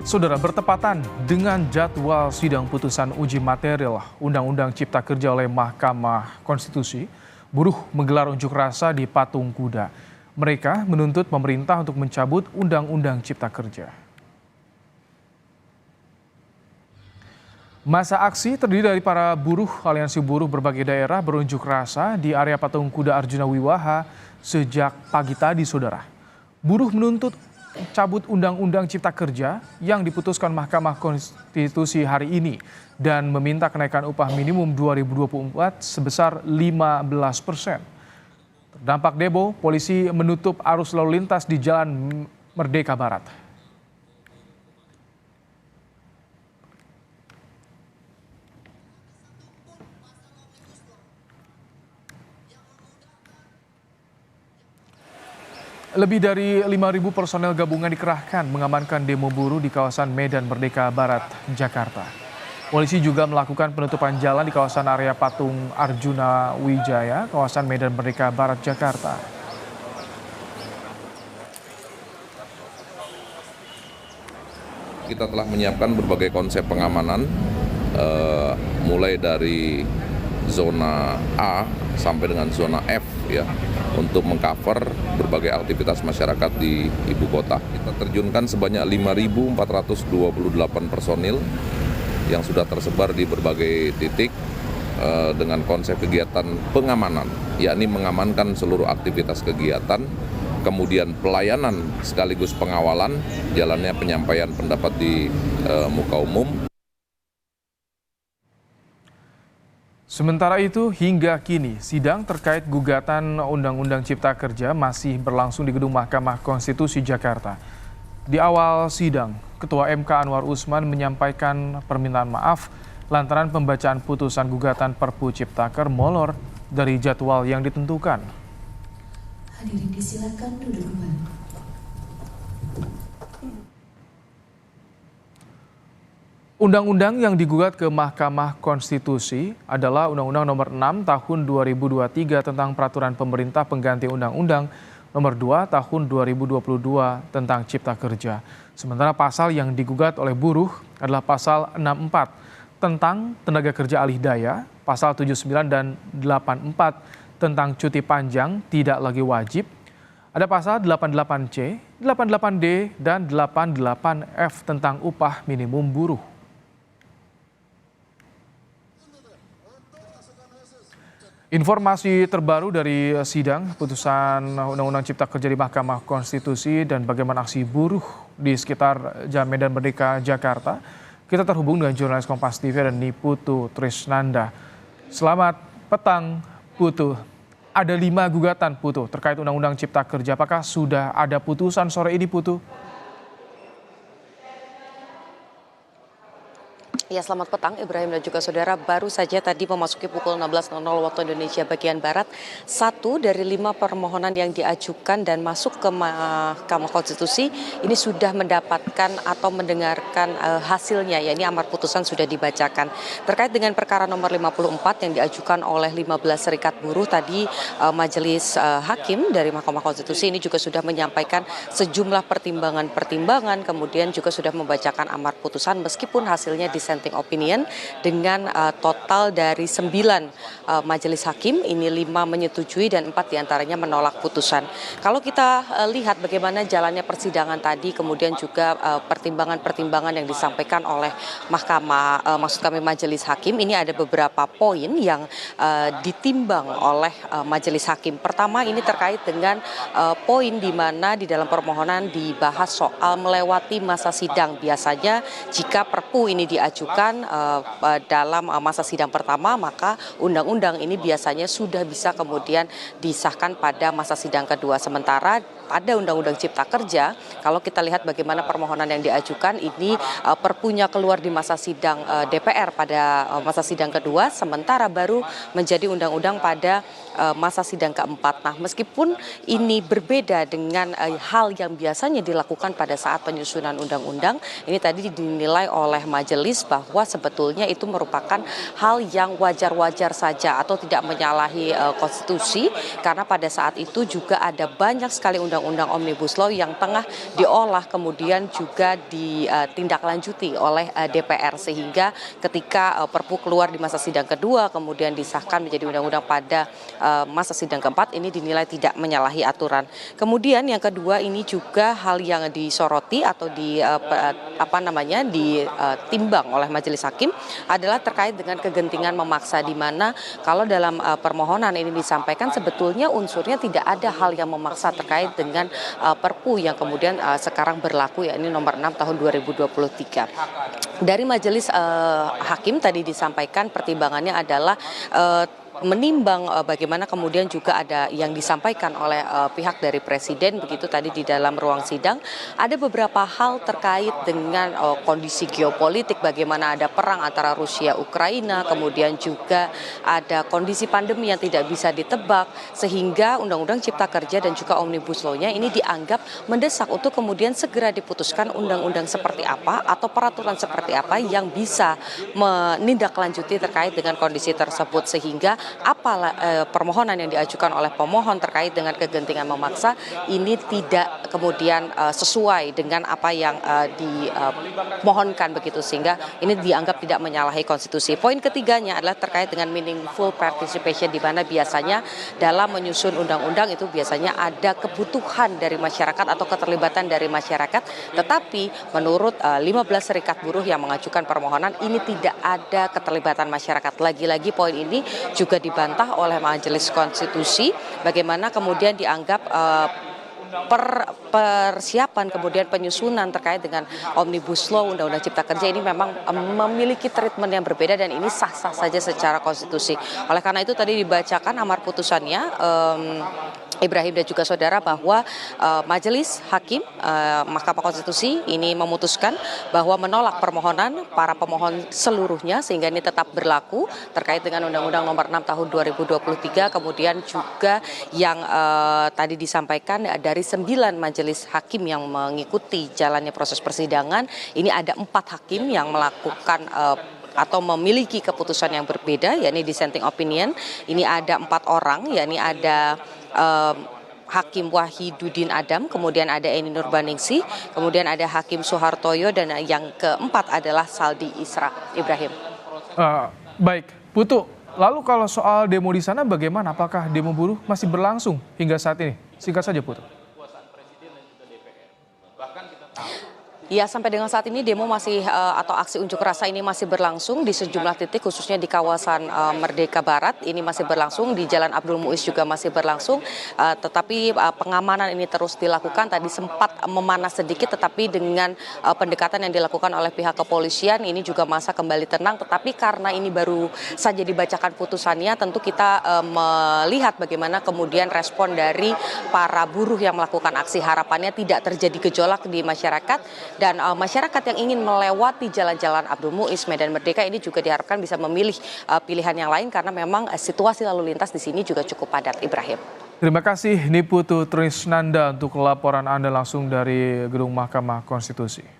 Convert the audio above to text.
Saudara, bertepatan dengan jadwal sidang putusan uji material Undang-Undang Cipta Kerja oleh Mahkamah Konstitusi, buruh menggelar unjuk rasa di Patung Kuda. Mereka menuntut pemerintah untuk mencabut Undang-Undang Cipta Kerja. Masa aksi terdiri dari para buruh aliansi buruh berbagai daerah berunjuk rasa di area Patung Kuda Arjuna Wiwaha sejak pagi tadi, saudara. Buruh menuntut cabut Undang-Undang Cipta Kerja yang diputuskan Mahkamah Konstitusi hari ini dan meminta kenaikan upah minimum 2024 sebesar 15%. Terdampak demo, polisi menutup arus lalu lintas di Jalan Merdeka Barat. Lebih dari 5.000 personel gabungan dikerahkan mengamankan demo buruh di kawasan Medan Merdeka Barat, Jakarta. Polisi juga melakukan penutupan jalan di kawasan area Patung Arjuna Wijaya, kawasan Medan Merdeka Barat, Jakarta. Kita telah menyiapkan berbagai konsep pengamanan, mulai dari zona A sampai dengan zona F ya, untuk mengcover berbagai aktivitas masyarakat di ibu kota. Kita terjunkan sebanyak 5.428 personil yang sudah tersebar di berbagai titik dengan konsep kegiatan pengamanan, yakni mengamankan seluruh aktivitas kegiatan, kemudian pelayanan sekaligus pengawalan jalannya penyampaian pendapat di muka umum. Sementara itu, hingga kini sidang terkait gugatan Undang-Undang Cipta Kerja masih berlangsung di Gedung Mahkamah Konstitusi Jakarta. Di awal sidang, Ketua MK Anwar Usman menyampaikan permintaan maaf lantaran pembacaan putusan gugatan Perpu Ciptaker molor dari jadwal yang ditentukan. Hadirin disilakan duduk kembali. Undang-undang yang digugat ke Mahkamah Konstitusi adalah Undang-Undang Nomor 6 Tahun 2023 tentang Peraturan Pemerintah Pengganti Undang-Undang Nomor 2 Tahun 2022 tentang Cipta Kerja. Sementara pasal yang digugat oleh buruh adalah pasal 64 tentang tenaga kerja alih daya, pasal 79 dan 84 tentang cuti panjang tidak lagi wajib. Ada pasal 88C, 88D, dan 88F tentang upah minimum buruh. Informasi terbaru dari sidang putusan Undang-Undang Cipta Kerja di Mahkamah Konstitusi dan bagaimana aksi buruh di sekitar Jalan Medan Merdeka, Jakarta. Kita terhubung dengan jurnalis Kompas TV dan Putu Trisnanda. Selamat petang, Putu. Ada 5 gugatan, Putu, terkait Undang-Undang Cipta Kerja. Apakah sudah ada putusan sore ini, Putu? Ya, selamat petang Ibrahim dan juga saudara. Baru saja tadi memasuki pukul 16.00 waktu Indonesia bagian Barat, 1 dari 5 permohonan yang diajukan dan masuk ke Mahkamah Konstitusi ini sudah mendapatkan atau mendengarkan hasilnya, yakni amar putusan sudah dibacakan. Terkait dengan perkara nomor 54 yang diajukan oleh 15 serikat buruh tadi, Majelis Hakim dari Mahkamah Konstitusi ini juga sudah menyampaikan sejumlah pertimbangan-pertimbangan, kemudian juga sudah membacakan amar putusan meskipun hasilnya dissenting opinion dengan total dari 9 majelis hakim, ini 5 menyetujui dan 4 diantaranya menolak putusan. Kalau kita lihat bagaimana jalannya persidangan tadi, kemudian juga pertimbangan-pertimbangan yang disampaikan oleh Mahkamah, maksud kami majelis hakim, ini ada beberapa poin yang ditimbang oleh majelis hakim. Pertama, ini terkait dengan poin di mana di dalam permohonan dibahas soal melewati masa sidang. Biasanya jika Perpu ini diajukan dalam masa sidang pertama, maka undang-undang ini biasanya sudah bisa kemudian disahkan pada masa sidang kedua. Sementara pada Undang-Undang Cipta Kerja, kalau kita lihat bagaimana permohonan yang diajukan ini perpunya keluar di masa sidang DPR pada masa sidang kedua, sementara baru menjadi undang-undang pada masa sidang keempat. Nah, meskipun ini berbeda dengan hal yang biasanya dilakukan pada saat penyusunan undang-undang, ini tadi dinilai oleh majelis bahwa sebetulnya itu merupakan hal yang wajar-wajar saja atau tidak menyalahi konstitusi, karena pada saat itu juga ada banyak sekali undang-undang undang-undang Omnibus Law yang tengah diolah kemudian juga ditindaklanjuti oleh DPR, sehingga ketika Perpu keluar di masa sidang kedua kemudian disahkan menjadi undang-undang pada masa sidang keempat, ini dinilai tidak menyalahi aturan. Kemudian yang kedua, ini juga hal yang disoroti atau ditimbang oleh majelis hakim adalah terkait dengan kegentingan memaksa, di mana kalau dalam permohonan ini disampaikan sebetulnya unsurnya tidak ada hal yang memaksa terkait dengan Perpu yang kemudian sekarang berlaku, yakni nomor 6 tahun 2023. Dari majelis hakim tadi disampaikan pertimbangannya adalah menimbang bagaimana kemudian juga ada yang disampaikan oleh pihak dari Presiden begitu tadi di dalam ruang sidang, ada beberapa hal terkait dengan kondisi geopolitik, bagaimana ada perang antara Rusia Ukraina, kemudian juga ada kondisi pandemi yang tidak bisa ditebak, sehingga Undang-Undang Cipta Kerja dan juga Omnibus Law-nya ini dianggap mendesak untuk kemudian segera diputuskan undang-undang seperti apa atau peraturan seperti apa yang bisa menindaklanjuti terkait dengan kondisi tersebut, sehingga permohonan yang diajukan oleh pemohon terkait dengan kegentingan memaksa ini tidak kemudian sesuai dengan apa yang dimohonkan begitu, sehingga ini dianggap tidak menyalahi konstitusi. Poin ketiganya adalah terkait dengan meaningful participation, di mana biasanya dalam menyusun undang-undang itu biasanya ada kebutuhan dari masyarakat atau keterlibatan dari masyarakat, tetapi menurut 15 serikat buruh yang mengajukan permohonan ini tidak ada keterlibatan masyarakat. Lagi-lagi poin ini juga dibantah oleh Majelis Konstitusi, bagaimana kemudian dianggap persiapan kemudian penyusunan terkait dengan Omnibus Law, Undang-Undang Cipta Kerja ini memang memiliki treatment yang berbeda dan ini sah-sah saja secara konstitusi. Oleh karena itu tadi dibacakan amar putusannya Ibrahim dan juga saudara, bahwa Majelis Hakim Mahkamah Konstitusi ini memutuskan bahwa menolak permohonan para pemohon seluruhnya, sehingga ini tetap berlaku terkait dengan Undang-Undang Nomor 6 Tahun 2023. Kemudian juga yang tadi disampaikan dari 9 majelis hakim yang mengikuti jalannya proses persidangan, ini ada 4 hakim yang melakukan atau memiliki keputusan yang berbeda, yakni dissenting opinion. Ini ada 4 orang, yakni ada Hakim Wahidudin Adam, kemudian ada Eni Nurbaningsih, kemudian ada Hakim Soehartoyo, dan yang keempat adalah Saldi Isra. Ibrahim. Baik, Putu. Lalu kalau soal demo di sana bagaimana? Apakah demo buruh masih berlangsung hingga saat ini? Singkat saja, Putu. Ya, sampai dengan saat ini demo masih atau aksi unjuk rasa ini masih berlangsung di sejumlah titik, khususnya di kawasan Merdeka Barat ini masih berlangsung, di Jalan Abdul Muiz juga masih berlangsung, tetapi pengamanan ini terus dilakukan. Tadi sempat memanas sedikit, tetapi dengan pendekatan yang dilakukan oleh pihak kepolisian ini juga masa kembali tenang. Tetapi karena ini baru saja dibacakan putusannya, tentu kita melihat bagaimana kemudian respon dari para buruh yang melakukan aksi. Harapannya tidak terjadi gejolak di masyarakat, dan masyarakat yang ingin melewati jalan-jalan Abdul Muiz, Medan Merdeka ini juga diharapkan bisa memilih pilihan yang lain, karena memang situasi lalu lintas di sini juga cukup padat. Ibrahim. Terima kasih Niputu Trisnanda untuk laporan Anda langsung dari Gedung Mahkamah Konstitusi.